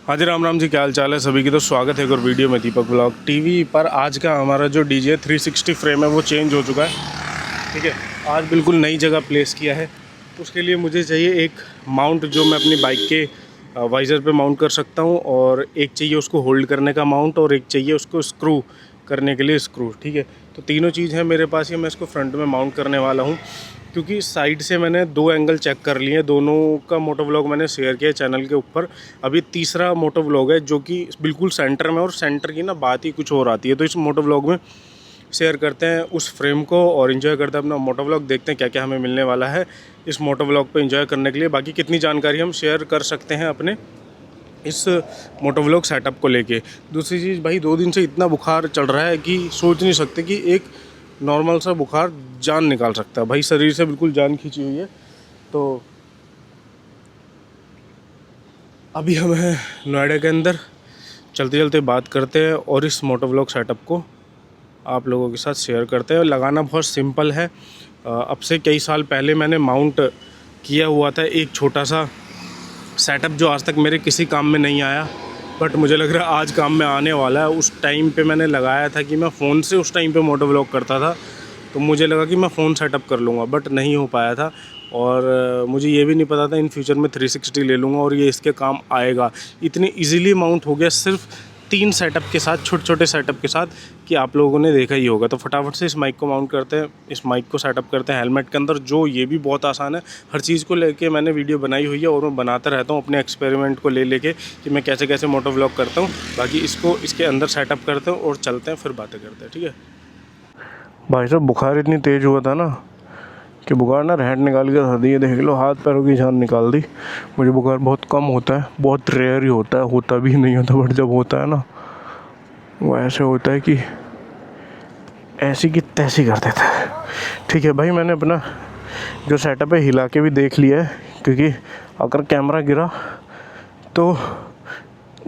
हाँ जी, राम राम जी, क्या हाल चाल है सभी की। तो स्वागत है एक और वीडियो में दीपक ब्लॉग टीवी पर। आज का हमारा जो डीजे 360 फ्रेम है वो चेंज हो चुका है। ठीक है, आज बिल्कुल नई जगह प्लेस किया है। उसके लिए मुझे चाहिए एक माउंट जो मैं अपनी बाइक के वाइज़र पे माउंट कर सकता हूँ, और एक चाहिए उसको होल्ड करने का माउंट, और एक चाहिए उसको स्क्रू करने के लिए स्क्रू। ठीक है, तो तीनों चीज़ है मेरे पास। ये मैं इसको फ्रंट में माउंट करने वाला हूँ, क्योंकि साइड से मैंने 2 एंगल चेक कर लिए। दोनों का मोटो व्लॉग मैंने शेयर किया चैनल के ऊपर। अभी तीसरा मोटो व्लॉग है जो कि बिल्कुल सेंटर में, और सेंटर की ना बात ही कुछ और आती है। तो इस मोटो व्लॉग में शेयर करते हैं उस फ्रेम को और इन्जॉय करते हैं अपना मोटो व्लॉग। देखते हैं क्या क्या हमें मिलने वाला है इस मोटो व्लॉग पे इन्जॉय करने के लिए। बाकी कितनी जानकारी हम शेयर कर सकते हैं अपने इस मोटो व्लॉग सेटअप को लेके। दूसरी चीज़ भाई, 2 दिन से इतना बुखार चल रहा है कि सोच नहीं सकते कि एक नॉर्मल सा बुखार जान निकाल सकता है भाई। शरीर से बिल्कुल जान खींची हुई है। तो अभी हम हैं नोएडा के अंदर। चलते चलते बात करते हैं और इस मोटो व्लॉग सेटअप को आप लोगों के साथ शेयर करते हैं। लगाना बहुत सिंपल है। अब से कई साल पहले मैंने माउंट किया हुआ था एक छोटा सा सेटअप, जो आज तक मेरे किसी काम में नहीं आया, बट मुझे लग रहा है आज काम में आने वाला है। उस टाइम पे मैंने लगाया था कि मैं फ़ोन से उस टाइम पे मोटो व्लॉग करता था, तो मुझे लगा कि मैं फ़ोन सेटअप कर लूँगा, बट नहीं हो पाया था। और मुझे ये भी नहीं पता था इन फ्यूचर में 360 ले लूँगा और ये इसके काम आएगा। इतनी इजीली माउंट हो गया सिर्फ 3 सेटअप के साथ, छोटे छोटे सेटअप के साथ, कि आप लोगों ने देखा ही होगा। तो फटाफट से इस माइक को माउंट करते हैं, इस माइक को सेटअप करते हैं हेलमेट के अंदर, जो ये भी बहुत आसान है। हर चीज़ को लेके मैंने वीडियो बनाई हुई है और मैं बनाता रहता हूँ अपने एक्सपेरिमेंट को लेके कि मैं कैसे कैसे मोटो व्लॉग करता हूँ। बाकी इसको इसके अंदर सेटअप करते हैं और चलते हैं, फिर बातें करते हैं। ठीक है भाई साहब, बुखार इतनी तेज़ हुआ था ना कि बुखार ना रहट निकाल के रख दी है। देख लो, हाथ पैरों की जान निकाल दी। मुझे बुखार बहुत कम होता है, बहुत रेयर ही होता है, होता भी नहीं होता, बट जब होता है ना वो ऐसे होता है कि ऐसी की तैसी कर देता है। ठीक है भाई, मैंने अपना जो सेटअप है हिला के भी देख लिया है, क्योंकि अगर कैमरा गिरा तो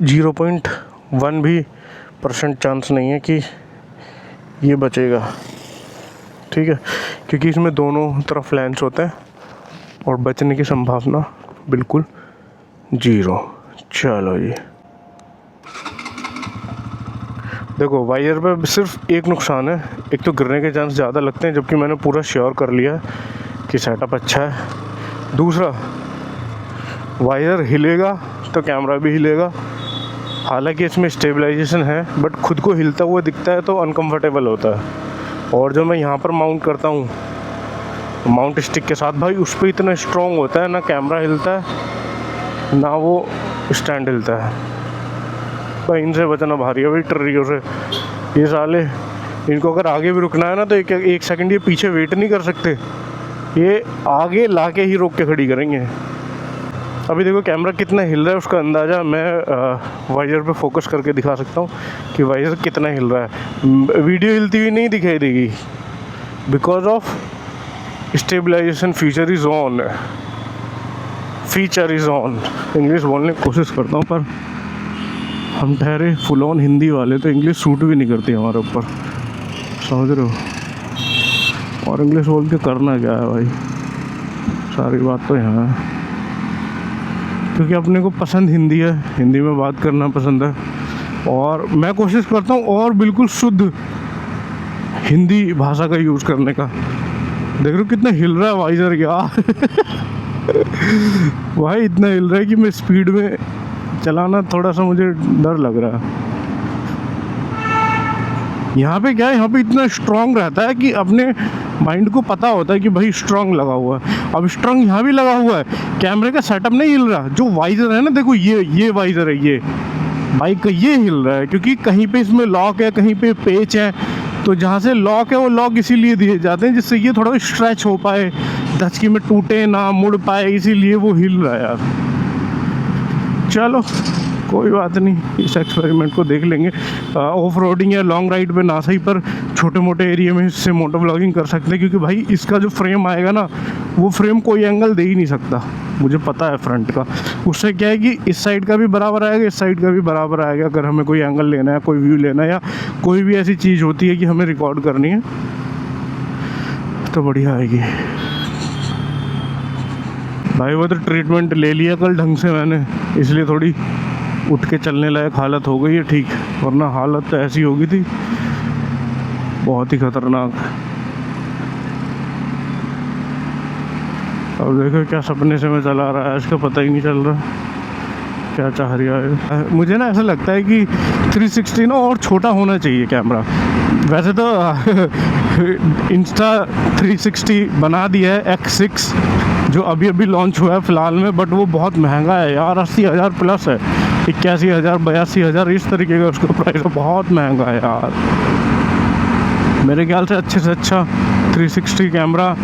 0.1 भी % चांस नहीं है कि ये बचेगा। ठीक है, क्योंकि इसमें दोनों तरफ लेंस होता है और बचने की संभावना बिल्कुल 0। चलो जी, देखो वाइयर पे सिर्फ एक नुकसान है, एक तो गिरने के चांस ज़्यादा लगते हैं, जबकि मैंने पूरा श्योर कर लिया है कि सेटअप अच्छा है। दूसरा, वाइयर हिलेगा तो कैमरा भी हिलेगा। हालांकि इसमें स्टेबलाइजेशन है, बट खुद को हिलता हुआ दिखता है तो अनकंफर्टेबल होता है। और जो मैं यहाँ पर माउंट करता हूँ माउंट स्टिक के साथ, भाई उस पर इतना स्ट्रॉन्ग होता है, ना कैमरा हिलता है ना वो स्टैंड हिलता है। भाई इनसे बचना भारी है भाई, टर्रियों से। ये साले, इनको अगर आगे भी रुकना है ना तो एक सेकंड ये पीछे वेट नहीं कर सकते, ये आगे ला के ही रोक के खड़ी करेंगे। अभी देखो कैमरा कितना हिल रहा है, उसका अंदाज़ा मैं वाइजर पे फोकस करके दिखा सकता हूँ कि वाइजर कितना हिल रहा है। वीडियो हिलती हुई नहीं दिखाई देगी, because of stabilization feature is on. Feature is on. English बोलने की कोशिश करता हूँ, पर हम ठहरे फुल ऑन हिंदी वाले, तो इंग्लिश सूट भी नहीं करती हमारे ऊपर, समझ रहे हो। और इंग्लिश बोल के करना क्या है भाई, सारी बात तो यहाँ है। क्योंकि अपने को पसंद हिंदी है, हिंदी में बात करना पसंद है, और मैं कोशिश करता हूँ और बिल्कुल शुद्ध हिंदी भाषा का यूज़ करने का। देख रहे हो कितना हिल रहा है वाइजर, यार भाई इतना हिल रहा है कि मैं स्पीड में चलाना थोड़ा सा मुझे डर लग रहा है। यहाँ पे क्या है, यहाँ पे इतना स्ट्रॉन्ग रहता है कि अपने माइंड को पता होता है कि भाई स्ट्रॉन्ग लगा हुआ है। अब स्ट्रॉन्ग यहाँ भी लगा हुआ है, कैमरे का सेटअप नहीं हिल रहा। जो वाइजर है ना, देखो ये वाइजर है, ये बाइक का ये हिल रहा है, क्योंकि कहीं पे इसमें लॉक है, कहीं पे पेच है। तो जहाँ से लॉक है वो लॉक इसीलिए दिए जाते हैं जिससे ये थोड़ा स्ट्रेच हो पाए, धचकी में टूटे ना, मुड़ पाए, इसीलिए वो हिल रहा है यार। चलो कोई बात नहीं, इस एक्सपेरिमेंट को देख लेंगे। ऑफ रोडिंग या लॉन्ग राइड पे ना सही, पर छोटे मोटे एरिया में इससे मोटो व्लॉगिंग कर सकते हैं। क्योंकि भाई इसका जो फ्रेम आएगा ना, वो फ्रेम कोई एंगल दे ही नहीं सकता, मुझे पता है फ्रंट का। उससे क्या है कि इस साइड का भी बराबर आएगा, इस साइड का भी बराबर आएगा। अगर हमें कोई एंगल लेना है, कोई व्यू लेना है, या कोई भी ऐसी चीज़ होती है कि हमें रिकॉर्ड करनी है, तो बढ़िया आएगी। भाई वो तो ट्रीटमेंट ले लिया कल ढंग से मैंने, इसलिए थोड़ी उठ के चलने लायक हालत हो गई है ठीक, वरना हालत तो ऐसी हो गई थी बहुत ही खतरनाक। अब देखो क्या सपने से मैं चला रहा है, इसका पता ही नहीं चल रहा क्या चाह रहा है। मुझे ना ऐसा लगता है कि 360 ना और छोटा होना चाहिए कैमरा। वैसे तो इंस्टा 360 बना दिया है X6 जो अभी अभी लॉन्च हुआ है फ़िलहाल में, बट वो बहुत महंगा है यार, 80,000 प्लस है, 81,000 82,000 इस तरीके का उसका प्राइस है, बहुत महंगा है यार। मेरे ख्याल से अच्छे से अच्छा 360 कैमरा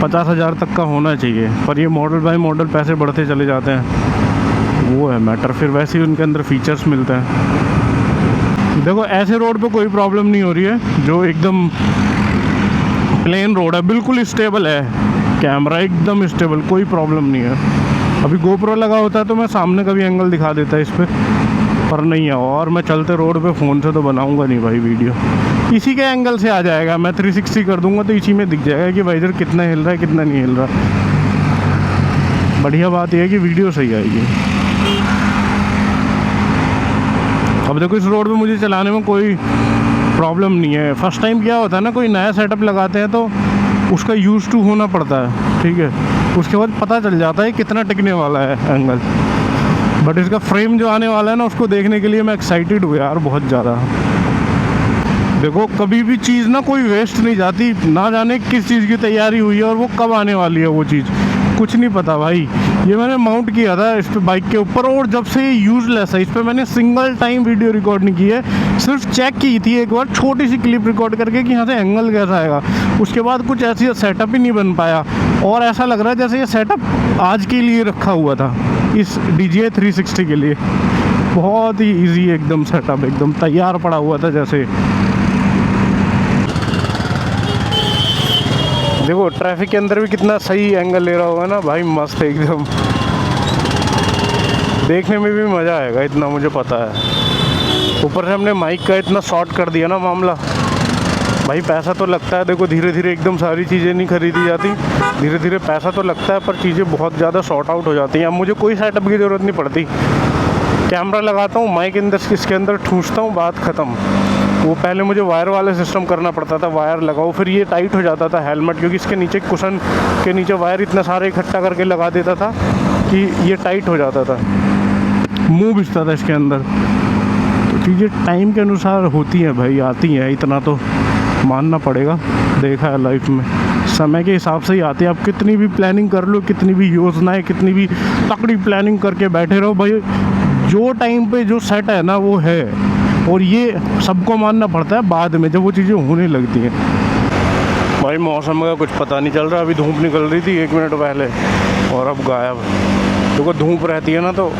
50,000 तक का होना चाहिए, पर ये मॉडल बाय मॉडल पैसे बढ़ते चले जाते हैं, वो है मैटर। फिर वैसे ही उनके अंदर फीचर्स मिलते हैं। देखो ऐसे रोड पे कोई प्रॉब्लम नहीं हो रही है, जो एकदम प्लेन रोड है बिल्कुल स्टेबल है कैमरा, एकदम स्टेबल, कोई प्रॉब्लम नहीं है। अभी GoPro लगा होता है तो मैं सामने का भी एंगल दिखा देता है इस पर नहीं है। और मैं चलते रोड पे फ़ोन से तो बनाऊंगा नहीं भाई वीडियो, इसी के एंगल से आ जाएगा। मैं 360 कर दूंगा तो इसी में दिख जाएगा कि भाई इधर कितना हिल रहा है कितना नहीं हिल रहा। बढ़िया बात यह है कि वीडियो सही आएगी। अब देखो इस रोड पे मुझे चलाने में कोई प्रॉब्लम नहीं है। फर्स्ट टाइम क्या होता है ना, कोई नया सेटअप लगाते हैं तो उसका यूज़ टू होना पड़ता है, ठीक है, उसके बाद पता चल जाता है कितना टिकने वाला है एंगल। बट इसका फ्रेम जो आने वाला है ना, उसको देखने के लिए मैं एक्साइटेड हूँ यार बहुत ज़्यादा। देखो कभी भी चीज़ ना कोई वेस्ट नहीं जाती, ना जाने किस चीज़ की तैयारी हुई है और वो कब आने वाली है वो चीज़, कुछ नहीं पता भाई। ये मैंने माउंट किया था इस पे बाइक के ऊपर, और जब से ये यूज़लेस है, इस पर मैंने सिंगल टाइम वीडियो रिकॉर्ड नहीं की है, सिर्फ चेक की थी एक बार छोटी सी क्लिप रिकॉर्ड करके कि यहाँ से एंगल कैसा आएगा। उसके बाद कुछ ऐसी सेटअप ही नहीं बन पाया, और ऐसा लग रहा है जैसे ये सेटअप आज के लिए रखा हुआ था इस DJI 360 के लिए। बहुत ही ईजी एकदम सेटअप, एकदम तैयार पड़ा हुआ था जैसे। देखो ट्रैफिक के अंदर भी कितना सही एंगल ले रहा होगा ना भाई, मस्त एकदम, देखने में भी मज़ा आएगा इतना मुझे पता है। ऊपर से हमने माइक का इतना शॉर्ट कर दिया ना मामला, भाई पैसा तो लगता है। देखो धीरे धीरे एकदम सारी चीज़ें नहीं खरीदी जाती, धीरे धीरे पैसा तो लगता है, पर चीज़ें बहुत ज़्यादा शॉर्ट आउट हो जाती हैं। अब मुझे कोई सेटअप की ज़रूरत नहीं पड़ती, कैमरा लगाता हूँ, माइक इसके अंदर ठूंसता हूँ, बात ख़त्म। वो पहले मुझे वायर वाला सिस्टम करना पड़ता था, वायर लगाओ, फिर ये टाइट हो जाता था हेलमेट, क्योंकि इसके नीचे कुशन के नीचे वायर इतना सारे इकट्ठा करके लगा देता था कि ये टाइट हो जाता था, मुँह भिजता था इसके अंदर। तो चीज़ें टाइम के अनुसार होती हैं भाई, आती हैं, इतना तो मानना पड़ेगा। देखा है लाइफ में समय के हिसाब से ही आते हैं। आप कितनी भी प्लानिंग कर लो, कितनी भी योजनाएं, कितनी भी तकड़ी प्लानिंग करके बैठे रहो भाई, जो टाइम पे जो सेट है ना वो है, और ये सबको मानना पड़ता है बाद में जब वो चीज़ें होने लगती हैं। भाई मौसम का कुछ पता नहीं चल रहा, अभी धूप निकल रही थी 1 मिनट पहले और अब गायब। क्योंकि धूप रहती है ना तो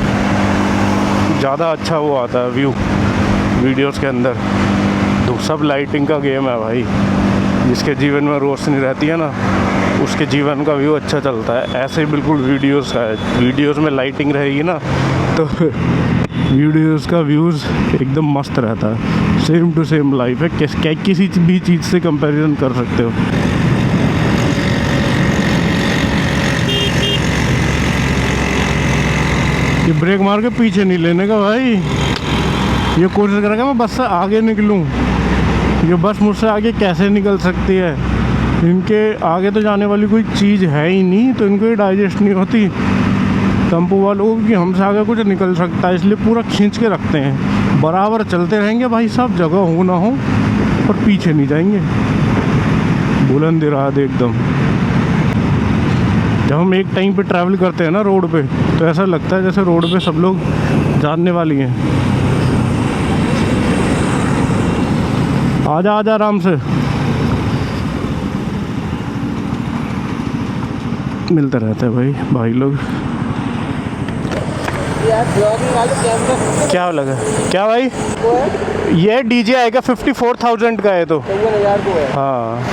ज़्यादा अच्छा वो आता है व्यू वीडियोस के अंदर। तो सब लाइटिंग का गेम है भाई, जिसके जीवन में रोशनी रहती है ना उसके जीवन का व्यू अच्छा चलता है। ऐसे ही बिल्कुल वीडियोस का है, वीडियोस में लाइटिंग रहेगी ना तो वीडियोस का व्यूज़ एकदम मस्त रहता है। सेम टू सेम लाइफ है, किसी भी चीज़ से कंपैरिजन कर सकते हो। ये ब्रेक मार के पीछे नहीं लेने का भाई, ये कोशिश करेगा मैं बस से आगे निकलूं। ये बस मुझसे आगे कैसे निकल सकती है, इनके आगे तो जाने वाली कोई चीज़ है ही नहीं, तो इनको ये डाइजेस्ट नहीं होती टेम्पो वालों को कि हमसे आगे कुछ निकल सकता है, इसलिए पूरा खींच के रखते हैं। बराबर चलते रहेंगे भाई साहब, जगह हो ना हो, पर पीछे नहीं जाएंगे, बुलंद इराद एकदम। जब हम एक टाइम पे ट्रैवल करते हैं ना रोड पे, तो ऐसा लगता है जैसे रोड पे सब लोग जानने वाली हैं। आजा आजा आराम से, मिलते रहते हैं भाई लोग। क्या लगा क्या भाई, ये DJI का 54,000 का है, तो 54,000 को है। हाँ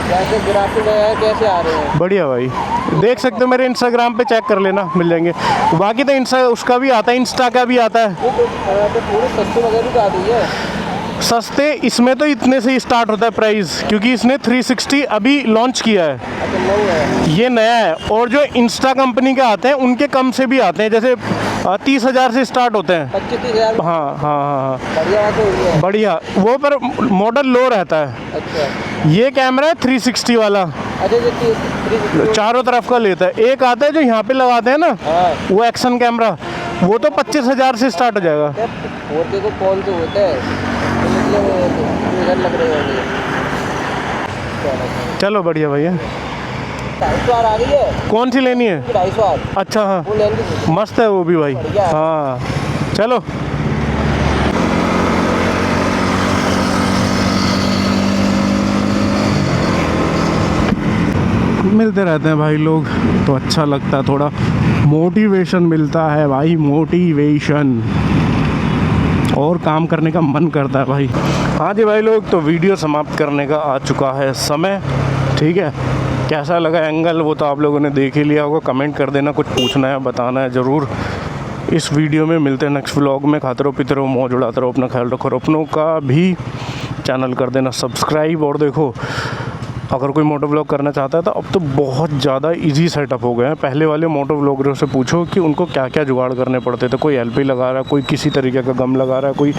कैसे ग्राफिक है, कैसे आ रहे हैं, बढ़िया भाई। देख सकते हो मेरे इंस्टाग्राम पे, चेक कर लेना, मिल जाएंगे। बाकी तो उसका भी आता है, इंस्टा का भी आता है। तो थोड़ी सस्ती वगैरह का आती है। सस्ते इसमें तो इतने से ही स्टार्ट होता है प्राइस, क्योंकि इसने 360 अभी लॉन्च किया है, ये नया है। और जो इंस्टा कंपनी के आते हैं उनके कम से भी आते हैं, जैसे 30,000 से स्टार्ट होते हैं। 25-30,000। हाँ हाँ हाँ बढ़िया तो हुई है। बढ़िया, वो पर मॉडल लो रहता है। अच्छा ये कैमरा है 360 वाला, अच्छा जो 360 चारों तरफ का लेता है। एक आता है जो यहाँ पे लगाते हैं ना, हाँ वो एक्शन कैमरा, वो तो 25,000 से स्टार्ट हो जाएगा। होते को कौन तो होता है तो मतलब लग रहे होंगे। चलो बढ़िया भैया। 250 आ गई है। कौन सी लेनी है? 250। अच्छा हाँ, वो लेंगे। मस्त है वो भी भाई। बढ़िया है। हाँ चलो। मिलते रहते हैं भाई लोग, तो अच्छा लगता है, थोड़ा मोटिवेशन मिलता है भाई, मोटिवेशन, और काम करने का मन करता है भाई। हाँ जी भाई लोग, तो वीडियो समाप्त करने का आ चुका है समय, ठीक है। कैसा लगा एंगल वो तो आप लोगों ने देख ही लिया होगा। कमेंट कर देना, कुछ पूछना है बताना है ज़रूर। इस वीडियो में मिलते हैं नेक्स्ट व्लॉग में। खाते रहो पीते रहो मौज उड़ाते रहो, अपना ख्याल रखो, और अपनों का भी चैनल कर देना सब्सक्राइब। और देखो, अगर कोई मोटो व्लॉग करना चाहता है तो अब तो बहुत ज़्यादा इजी सेटअप हो गए हैं। पहले वाले मोटो व्लॉगरों से पूछो कि उनको क्या क्या जुगाड़ करने पड़ते थे। कोई एलपी लगा रहा है, कोई किसी तरीके का गम लगा रहा है, कोई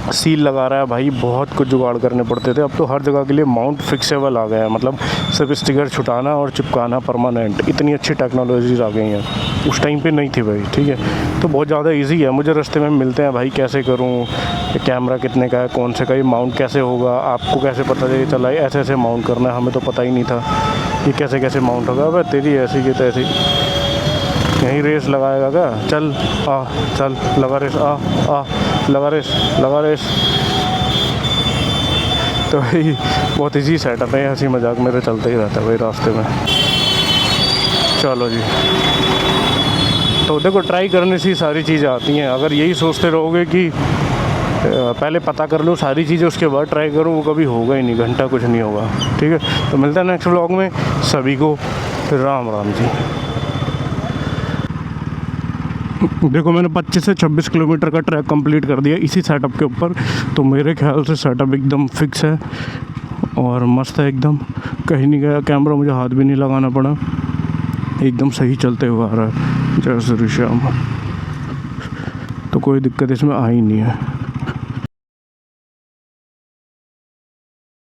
सील लगा रहा है, भाई बहुत कुछ जुगाड़ करने पड़ते थे। अब तो हर जगह के लिए माउंट फिक्सेबल आ गया है, मतलब सिर्फ स्टिकर छुटाना और चिपकाना परमानेंट। इतनी अच्छी टेक्नोलॉजीज आ गई हैं, उस टाइम पे नहीं थी भाई, ठीक है। तो बहुत ज़्यादा इजी है। मुझे रास्ते में मिलते हैं भाई, कैसे करूँ, ये कैमरा कितने का है, कौन से का, ये माउंट कैसे होगा, आपको कैसे पता चला ऐसे ऐसे माउंट करना है, हमें तो पता ही नहीं था ये कैसे कैसे माउंट होगा। भाई तेरी ऐसी की तैसी, यहीं रेस लगाएगा क्या? चल आ, चल लगा रेस, आ लगा रेस, लगा रेस। तो भाई बहुत इजी सेटअप है, हंसी मजाक मेरे चलते ही रहता है भाई रास्ते में। चलो जी, तो देखो ट्राई करने से ही सारी चीज़ें आती हैं। अगर यही सोचते रहोगे कि पहले पता कर लो सारी चीज़ें उसके बाद ट्राई करो, वो कभी होगा ही नहीं, घंटा कुछ नहीं होगा, ठीक है। तो मिलता है नेक्स्ट व्लॉग में। सभी को राम राम जी। देखो मैंने 25 से 26 किलोमीटर का ट्रैक कंप्लीट कर दिया इसी सेटअप के ऊपर। तो मेरे ख्याल से सेटअप एकदम फिक्स है और मस्त है एकदम। कहीं नहीं गया कैमरा, मुझे हाथ भी नहीं लगाना पड़ा, एकदम सही चलते हुआ आ रहा है। जय श्री श्याम। तो कोई दिक्कत इसमें आ ही नहीं है।